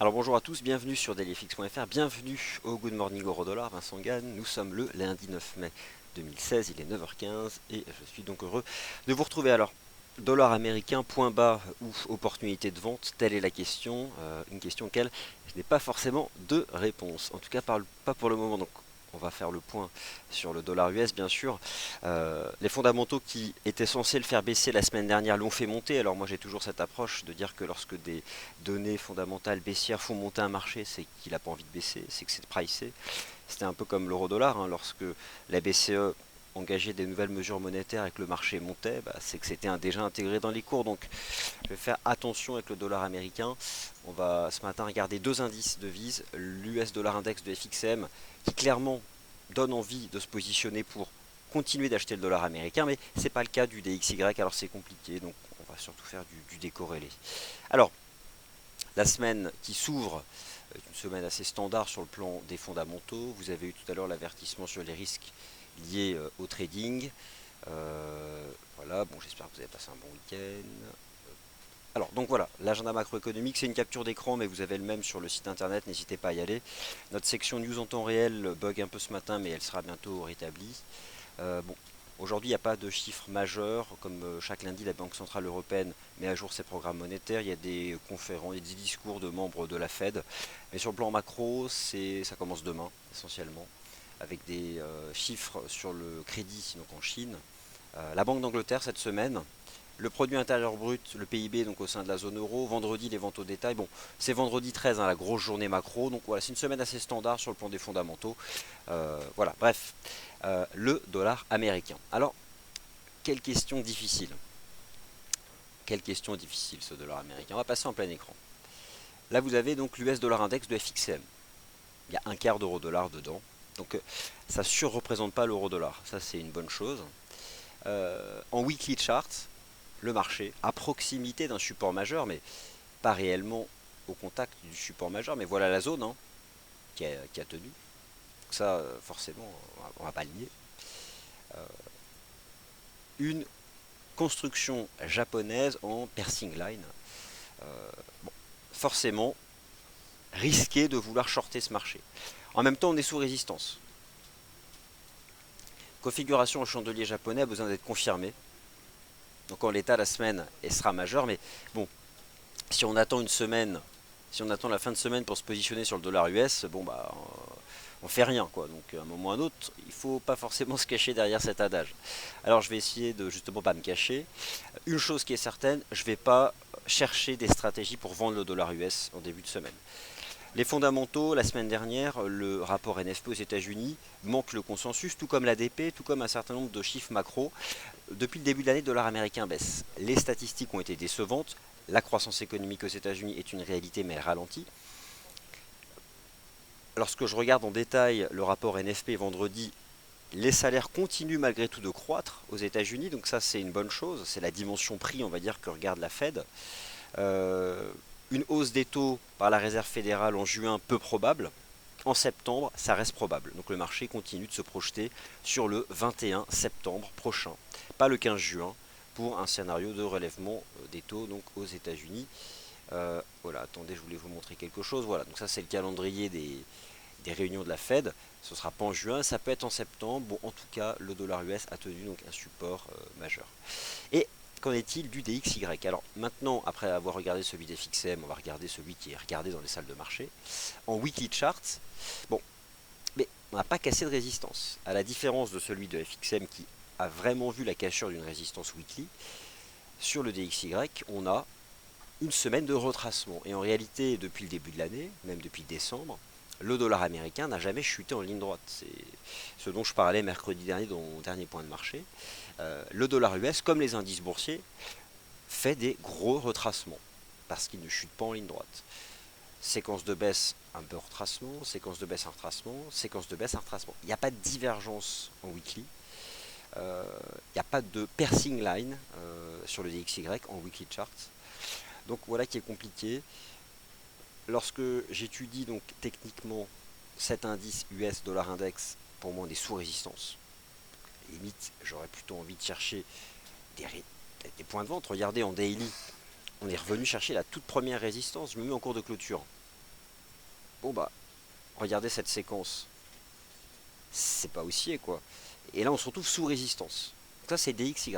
Alors bonjour à tous, bienvenue sur dailyfx.fr, bienvenue au Good Morning Euro-Dollar, Vincent Gann. Nous sommes le lundi 9 mai 2016, il est 9h15 et je suis donc heureux de vous retrouver. Alors, dollar américain, point bas ou opportunité de vente, telle est la question, une question auquel je n'ai pas forcément de réponse, en tout cas pas pour le moment. Donc on va faire le point sur le dollar US bien sûr. Les fondamentaux qui étaient censés le faire baisser la semaine dernière l'ont fait monter. Alors moi j'ai toujours cette approche de dire que lorsque des données fondamentales baissières font monter un marché, c'est qu'il n'a pas envie de baisser, c'est que c'est pricé. C'était un peu comme l'euro-dollar, hein, lorsque la BCE engageait des nouvelles mesures monétaires et que le marché montait, c'est que c'était déjà intégré dans les cours. Donc je vais faire attention avec le dollar américain. On va ce matin regarder deux indices de devise, l'US dollar index de FXM, qui clairement donne envie de se positionner pour continuer d'acheter le dollar américain, mais c'est pas le cas du DXY, alors c'est compliqué, donc on va surtout faire du décorrélé. Alors, la semaine qui s'ouvre est une semaine assez standard sur le plan des fondamentaux. Vous avez eu tout à l'heure l'avertissement sur les risques liés au trading. Voilà, bon, j'espère que vous avez passé un bon week-end. Alors, donc voilà, l'agenda macroéconomique, c'est une capture d'écran, mais vous avez le même sur le site internet, n'hésitez pas à y aller. Notre section news en temps réel bug un peu ce matin, mais elle sera bientôt rétablie. Bon, aujourd'hui, il n'y a pas de chiffres majeurs. Comme chaque lundi, la Banque Centrale Européenne met à jour ses programmes monétaires. Il y a des conférences, il y a des discours de membres de la Fed. Mais sur le plan macro, ça commence demain, essentiellement, avec des chiffres sur le crédit, donc en Chine. La Banque d'Angleterre, cette semaine, le produit intérieur brut, le PIB, donc au sein de la zone euro. Vendredi, les ventes au détail. Bon, c'est vendredi 13, hein, la grosse journée macro. Donc voilà, c'est une semaine assez standard sur le plan des fondamentaux. Voilà, bref. Le dollar américain. Alors, quelle question difficile. Quelle question difficile ce dollar américain. On va passer en plein écran. Là, vous avez donc l'US dollar index de FXM. Il y a un quart d'euro dollar dedans. Donc, ça ne surreprésente pas l'euro dollar. Ça, c'est une bonne chose. En weekly chart, le marché, à proximité d'un support majeur, mais pas réellement au contact du support majeur, mais voilà la zone, hein, qui a tenu. Donc ça, forcément, on va pas le nier. Une construction japonaise en piercing line. Bon, forcément, risqué de vouloir shorter ce marché. En même temps, on est sous résistance. Configuration au chandelier japonais a besoin d'être confirmée. Donc en l'état, la semaine, elle sera majeure, mais bon, si on attend une semaine, si on attend la fin de semaine pour se positionner sur le dollar US, bon bah on fait rien quoi. Donc à un moment ou à un autre, il faut pas forcément se cacher derrière cet adage. Alors je vais essayer de justement pas me cacher. Une chose qui est certaine, je vais pas chercher des stratégies pour vendre le dollar US en début de semaine. Les fondamentaux, la semaine dernière, le rapport NFP aux États-Unis manque le consensus, tout comme l'ADP, tout comme un certain nombre de chiffres macro. Depuis le début de l'année, le dollar américain baisse. Les statistiques ont été décevantes. La croissance économique aux États-Unis est une réalité, mais elle ralentit. Lorsque je regarde en détail le rapport NFP vendredi, les salaires continuent malgré tout de croître aux États-Unis, donc ça c'est une bonne chose. C'est la dimension prix, on va dire, que regarde la Fed. Euh, une hausse des taux par la Réserve fédérale en juin, peu probable. En septembre, ça reste probable. Donc le marché continue de se projeter sur le 21 septembre prochain, pas le 15 juin, pour un scénario de relèvement des taux donc aux États-Unis. Voilà, attendez, je voulais vous montrer quelque chose. Voilà, donc ça c'est le calendrier des réunions de la Fed. Ce sera pas en juin, ça peut être en septembre. Bon, en tout cas, le dollar US a tenu donc un support majeur. Et qu'en est-il du DXY? Alors maintenant, après avoir regardé celui des FXM, on va regarder celui qui est regardé dans les salles de marché. En weekly chart, bon, mais on n'a pas cassé de résistance. À la différence de celui de FXM qui a vraiment vu la cassure d'une résistance weekly, sur le DXY, on a une semaine de retracement. Et en réalité, depuis le début de l'année, même depuis décembre, le dollar américain n'a jamais chuté en ligne droite. C'est ce dont je parlais mercredi dernier dans mon dernier point de marché. Le dollar US, comme les indices boursiers, fait des gros retracements parce qu'il ne chute pas en ligne droite. Séquence de baisse, un peu retracement, séquence de baisse, un retracement, séquence de baisse, un retracement. Il n'y a pas de divergence en weekly. Il n'y a pas de piercing line sur le DXY en weekly chart. Donc voilà qui est compliqué. Lorsque j'étudie donc techniquement cet indice US dollar index, pour moi on est sous résistance. Limite, j'aurais plutôt envie de chercher des, des points de vente. Regardez en daily, on est revenu chercher la toute première résistance. Je me mets en cours de clôture. Bon bah, regardez cette séquence. C'est pas haussier quoi. Et là on se retrouve sous résistance. Donc ça c'est DXY.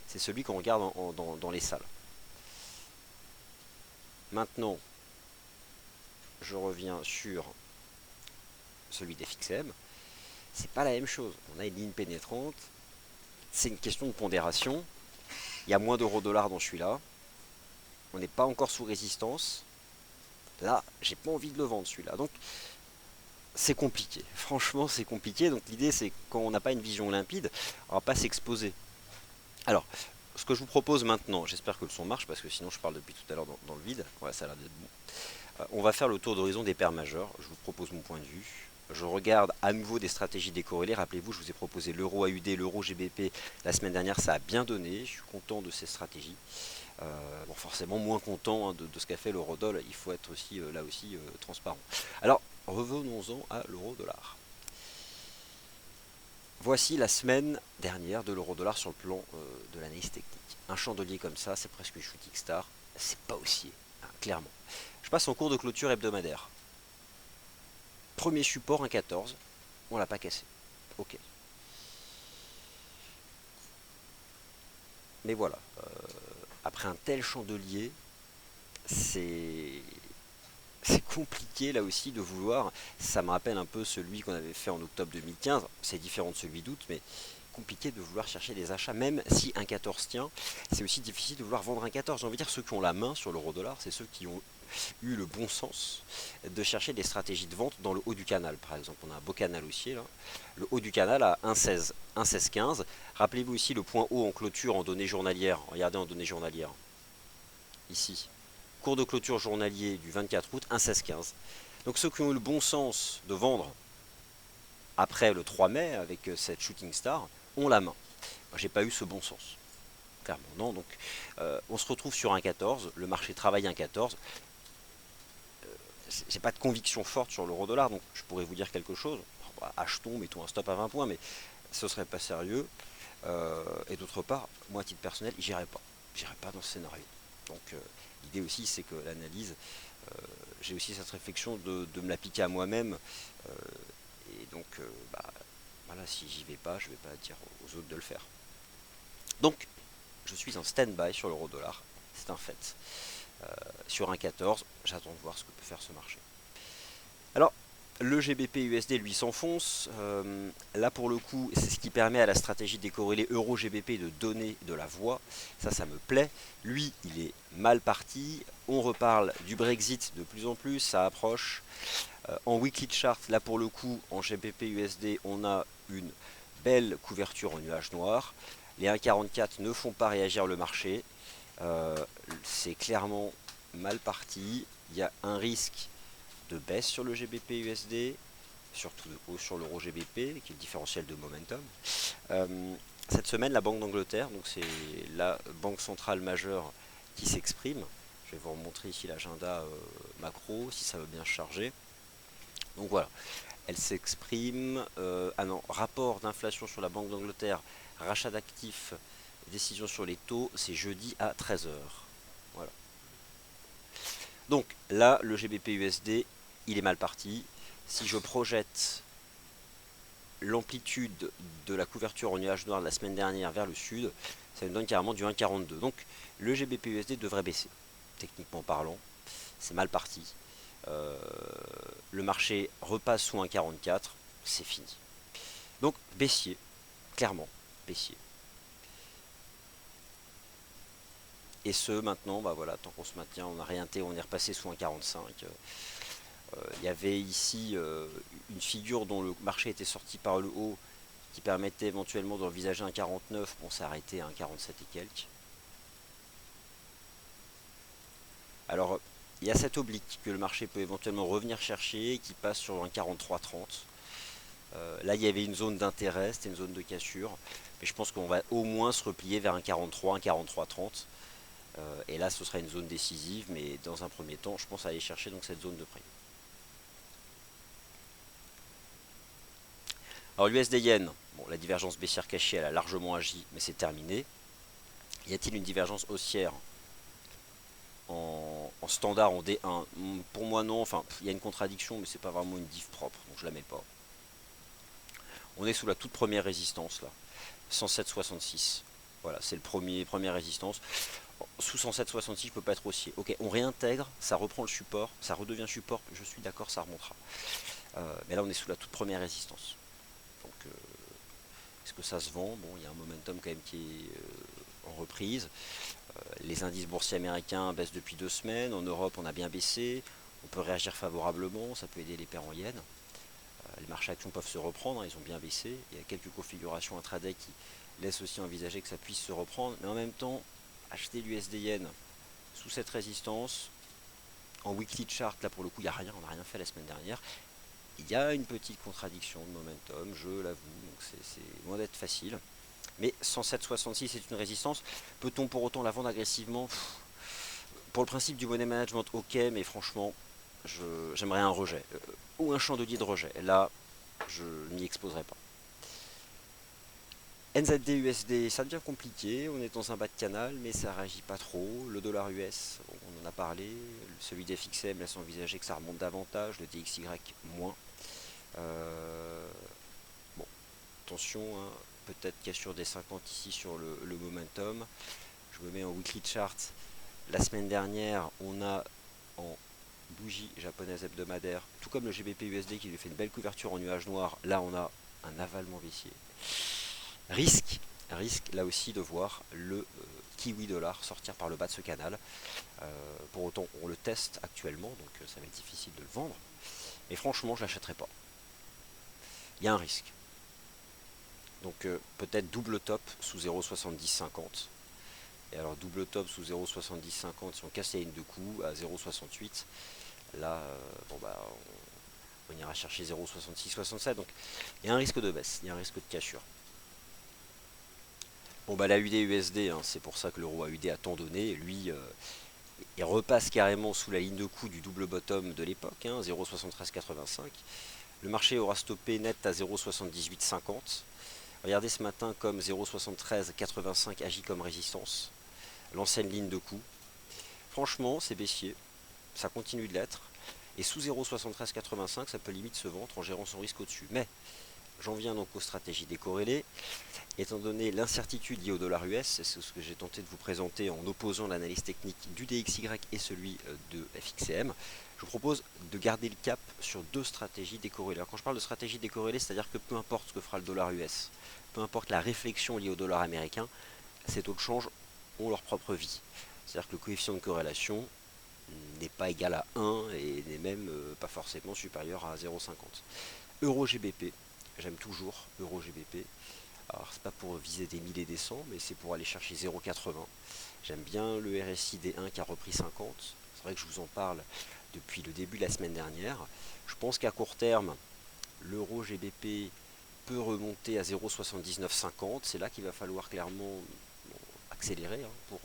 C'est celui qu'on regarde dans les salles. Maintenant, je reviens sur celui des FXM. C'est pas la même chose. On a une ligne pénétrante. C'est une question de pondération. Il y a moins d'euro-dollar dans celui-là. On n'est pas encore sous résistance. Là, j'ai pas envie de le vendre celui-là. Donc, c'est compliqué. Franchement, c'est compliqué. Donc, l'idée, c'est quand on n'a pas une vision limpide, on va pas s'exposer. Alors, ce que je vous propose maintenant, j'espère que le son marche parce que sinon je parle depuis tout à l'heure dans le vide. Ouais, ça a l'air d'être bon. On va faire le tour d'horizon des paires majeures. Je vous propose mon point de vue. Je regarde à nouveau des stratégies décorrélées. Rappelez-vous, je vous ai proposé l'euro AUD, l'euro GBP la semaine dernière. Ça a bien donné. Je suis content de ces stratégies. Bon, forcément moins content de ce qu'a fait l'euro-dollar. Il faut être aussi là aussi transparent. Alors, revenons-en à l'euro-dollar. Voici la semaine dernière de l'euro-dollar sur le plan de l'analyse technique. Un chandelier comme ça, c'est presque une shooting star. C'est pas haussier, hein, clairement. Je passe en cours de clôture hebdomadaire. Premier support 1,14. On l'a pas cassé. Ok. Mais voilà. Après un tel chandelier, c'est compliqué là aussi de vouloir. Ça me rappelle un peu celui qu'on avait fait en octobre 2015. C'est différent de celui d'août, mais compliqué de vouloir chercher des achats, même si un 14 tient. C'est aussi difficile de vouloir vendre un 14. J'ai envie de dire, ceux qui ont la main sur l'euro-dollar, c'est ceux qui ont eu le bon sens de chercher des stratégies de vente dans le haut du canal. Par exemple, on a un beau canal haussier là. Le haut du canal à 1,16, 1,16,15. Rappelez-vous aussi le point haut en clôture en données journalières. Regardez en données journalières. Ici. Cours de clôture journalier du 24 août, 1,16,15. Donc ceux qui ont eu le bon sens de vendre après le 3 mai avec cette shooting star ont la main. Moi, j'ai pas eu ce bon sens. Clairement, non. Donc on se retrouve sur un 14. Le marché travaille un 14. J'ai pas de conviction forte sur l'euro-dollar, donc je pourrais vous dire quelque chose. Bah, achetons, mettons un stop à 20 points, mais ce serait pas sérieux. Et d'autre part, moi à titre personnel, j'irai pas. J'irai pas dans ce scénario. Donc l'idée aussi, c'est que l'analyse, j'ai aussi cette réflexion de me l'appliquer à moi-même. Et donc, bah, voilà, si j'y vais pas, je vais pas dire aux autres de le faire. Donc, je suis en stand-by sur l'euro-dollar, c'est un fait. Sur un 14, j'attends de voir ce que peut faire ce marché. Alors, le GBP USD lui s'enfonce. Là pour le coup, c'est ce qui permet à la stratégie décorrélée Euro-GBP de donner de la voix. Ça me plaît. Lui, il est mal parti. On reparle du Brexit de plus en plus, ça approche. En weekly chart, là pour le coup, en GBP USD, on a une belle couverture en nuage noir. Les 1,44 ne font pas réagir le marché. C'est clairement mal parti. Il y a un risque de baisse sur le GBP USD, surtout de hausse sur l'euro GBP, qui est le différentiel de momentum. Cette semaine, la Banque d'Angleterre, donc c'est la banque centrale majeure qui s'exprime. Je vais vous remontrer ici l'agenda macro, si ça veut bien se charger. Donc voilà, elle s'exprime. Ah non, rapport d'inflation sur la Banque d'Angleterre, rachat d'actifs, décision sur les taux, c'est jeudi à 13 h. Voilà. Donc là, le GBP USD, il est mal parti. Si je projette l'amplitude de la couverture en nuage noir de la semaine dernière vers le sud, ça me donne carrément du 1,42. Donc le GBP USD devrait baisser, techniquement parlant. C'est mal parti. Le marché repasse sous 1,44, c'est fini. Donc baissier, clairement, baissier. Et ce maintenant, bah voilà, tant qu'on se maintient, on a réinté, on est repassé sous 1,45. Il y avait ici une figure dont le marché était sorti par le haut qui permettait éventuellement d'envisager un 49. Bon, ça a arrêté à un 47 et quelques. Alors, il y a cette oblique que le marché peut éventuellement revenir chercher qui passe sur un 43,30. Là, il y avait une zone d'intérêt, c'était une zone de cassure. Mais je pense qu'on va au moins se replier vers un 43, un 43,30. Et là, ce sera une zone décisive. Mais dans un premier temps, je pense aller chercher donc cette zone de prix. Alors l'USD Yen, bon, la divergence baissière cachée, elle a largement agi, mais c'est terminé. Y a-t-il une divergence haussière en standard en D1. Pour moi non, enfin il y a une contradiction mais c'est pas vraiment une diff propre, donc je la mets pas. On est sous la toute première résistance là, 107,66. Voilà, c'est le première résistance. Sous 107,66 je peux pas être haussier. Ok, on réintègre, ça reprend le support, ça redevient support, je suis d'accord, ça remontera. Mais là on est sous la toute première résistance. Donc est-ce que ça se vend? Bon, il y a un momentum quand même qui est en reprise. Les indices boursiers américains baissent depuis 2 semaines. En Europe, on a bien baissé. On peut réagir favorablement. Ça peut aider les paires en yens. Les marchés actions peuvent se reprendre. Ils ont bien baissé. Il y a quelques configurations intraday qui laissent aussi envisager que ça puisse se reprendre. Mais en même temps, acheter l'USD yen sous cette résistance, en weekly chart, là pour le coup, il n'y a rien. On n'a rien fait la semaine dernière. Il y a une petite contradiction de momentum, je l'avoue. Donc c'est loin d'être facile. Mais 107,66 c'est une résistance. Peut-on pour autant la vendre agressivement? Pour le principe du money management, ok, mais franchement, j'aimerais un rejet. Ou un chandelier de rejet. Là, je m'y exposerai pas. NZD USD, ça devient compliqué. On est dans un bas de canal, mais ça réagit pas trop. Le dollar US, on en a parlé. Celui des FXM laisse envisager que ça remonte davantage. Le DXY, moins. Bon, attention, hein, peut-être cassure des 50 ici sur le momentum. Je me mets en weekly chart. La semaine dernière, on a en bougie japonaise hebdomadaire, tout comme le GBP USD qui lui fait une belle couverture en nuage noir. Là, on a un avalement baissier. Risque là aussi de voir le kiwi dollar sortir par le bas de ce canal. Pour autant, on le teste actuellement, donc ça va être difficile de le vendre. Mais franchement, je l'achèterai pas. Il y a un risque. Donc peut-être double top sous 0,7050. Et alors double top sous 0,7050, si on casse la ligne de coup à 0,68, là, bon bah, on ira chercher 0,6667. Donc il y a un risque de baisse, il y a un risque de cassure. Bon bah la UD USD, hein, c'est pour ça que l'euro AUD a tant donné. Lui, il repasse carrément sous la ligne de coup du double bottom de l'époque, hein, 0,7385. Le marché aura stoppé net à 0,7850. Regardez ce matin comme 0,7385 agit comme résistance. L'ancienne ligne de coup. Franchement, c'est baissier. Ça continue de l'être. Et sous 0,7385, ça peut limite se vendre en gérant son risque au-dessus. Mais j'en viens donc aux stratégies décorrélées. Étant donné l'incertitude liée au dollar US, c'est ce que j'ai tenté de vous présenter en opposant l'analyse technique du DXY et celui de FXCM, je vous propose de garder le cap sur deux stratégies décorrélées. Alors quand je parle de stratégie décorrélée, c'est-à-dire que peu importe ce que fera le dollar US, peu importe la réflexion liée au dollar américain, ces taux de change ont leur propre vie. C'est-à-dire que le coefficient de corrélation n'est pas égal à 1 et n'est même pas forcément supérieur à 0,50. Euro GBP, j'aime toujours Euro GBP. Alors c'est pas pour viser des 1000 et des 100, mais c'est pour aller chercher 0,80. J'aime bien le RSI D1 qui a repris 50. C'est vrai que je vous en parle depuis le début de la semaine dernière. Je pense qu'à court terme, l'euro GBP peut remonter à 0,7950. C'est là qu'il va falloir clairement accélérer, hein, pour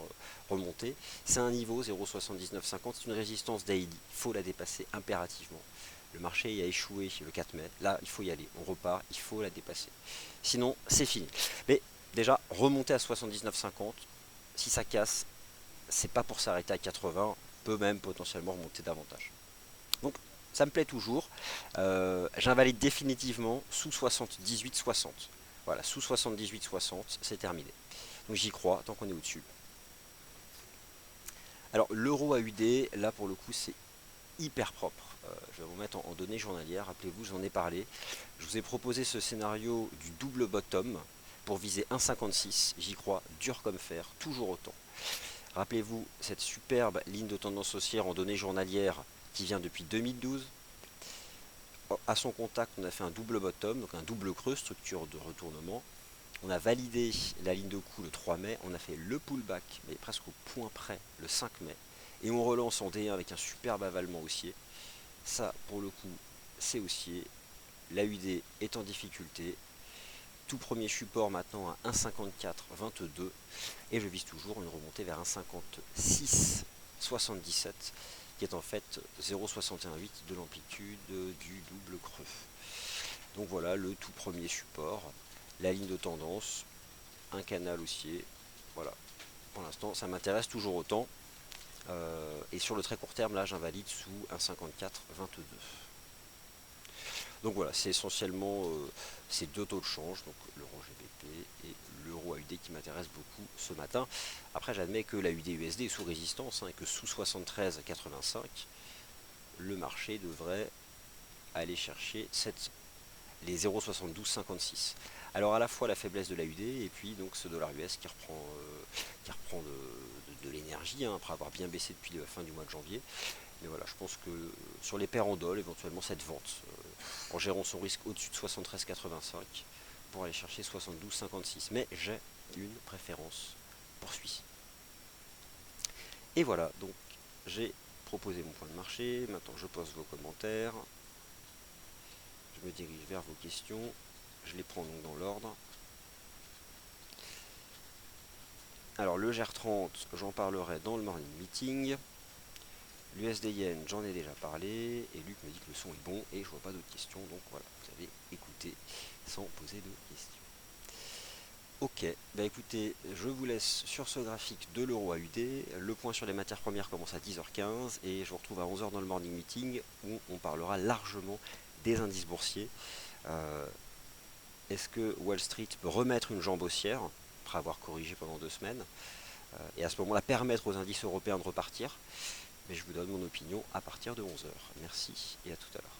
remonter. C'est un niveau 0,7950, c'est une résistance daily. Il faut la dépasser impérativement. Le marché a échoué le 4 mai. Là, il faut y aller. On repart. Il faut la dépasser. Sinon, c'est fini. Mais déjà, remonter à 79,50, si ça casse, c'est pas pour s'arrêter à 80. Peut même potentiellement remonter davantage. Donc, ça me plaît toujours. J'invalide définitivement sous 78,60. Voilà, sous 78,60, c'est terminé. Donc j'y crois, tant qu'on est au-dessus. Alors, l'euro AUD, là pour le coup, c'est hyper propre. Je vais vous mettre en données journalières. Rappelez-vous, j'en ai parlé. Je vous ai proposé ce scénario du double bottom pour viser 1,56. J'y crois, dur comme fer, toujours autant. Rappelez-vous cette superbe ligne de tendance haussière en données journalières qui vient depuis 2012. À son contact, on a fait un double bottom, donc un double creux, structure de retournement. On a validé la ligne de coup le 3 mai, on a fait le pullback, mais presque au point près, le 5 mai. Et on relance en D1 avec un superbe avalement haussier. Ça, pour le coup, c'est haussier. L'AUD est en difficulté. Tout premier support maintenant à 1,5422. Et je vise toujours une remontée vers 1,5677, qui est en fait 0,618 de l'amplitude du double creux. Donc voilà le tout premier support. La ligne de tendance, un canal haussier. Voilà. Pour l'instant, ça m'intéresse toujours autant. Et sur le très court terme, là, j'invalide sous 1,5422. Donc voilà, c'est essentiellement ces deux taux de change, donc l'euro GBP et l'euro AUD qui m'intéressent beaucoup ce matin. Après, j'admets que la UD USD est sous résistance, et que sous 73,85, le marché devrait aller chercher les 0,7256. Alors à la fois la faiblesse de la UD et puis donc ce dollar US qui reprend de l'énergie, après avoir bien baissé depuis la fin du mois de janvier. Mais voilà, je pense que sur les paires en doll, éventuellement cette vente, en gérant son risque au-dessus de 73,85 pour aller chercher 72,56. Mais j'ai une préférence pour celui-ci. Et voilà, donc j'ai proposé mon point de marché. Maintenant je pose vos commentaires. Je me dirige vers vos questions. Je les prends donc dans l'ordre. Alors le GR30, j'en parlerai dans le morning meeting. L'USD Yen, j'en ai déjà parlé. Et Luc me dit que le son est bon et je vois pas d'autres questions. Donc voilà, vous avez écouté sans poser de questions. Ok, bah écoutez, je vous laisse sur ce graphique de l'euro AUD. Le point sur les matières premières commence à 10h15 et je vous retrouve à 11h dans le morning meeting où on parlera largement des indices boursiers. Est-ce que Wall Street peut remettre une jambe haussière après avoir corrigé pendant 2 semaines et à ce moment-là permettre aux indices européens de repartir? Mais je vous donne mon opinion à partir de 11h. Merci et à tout à l'heure.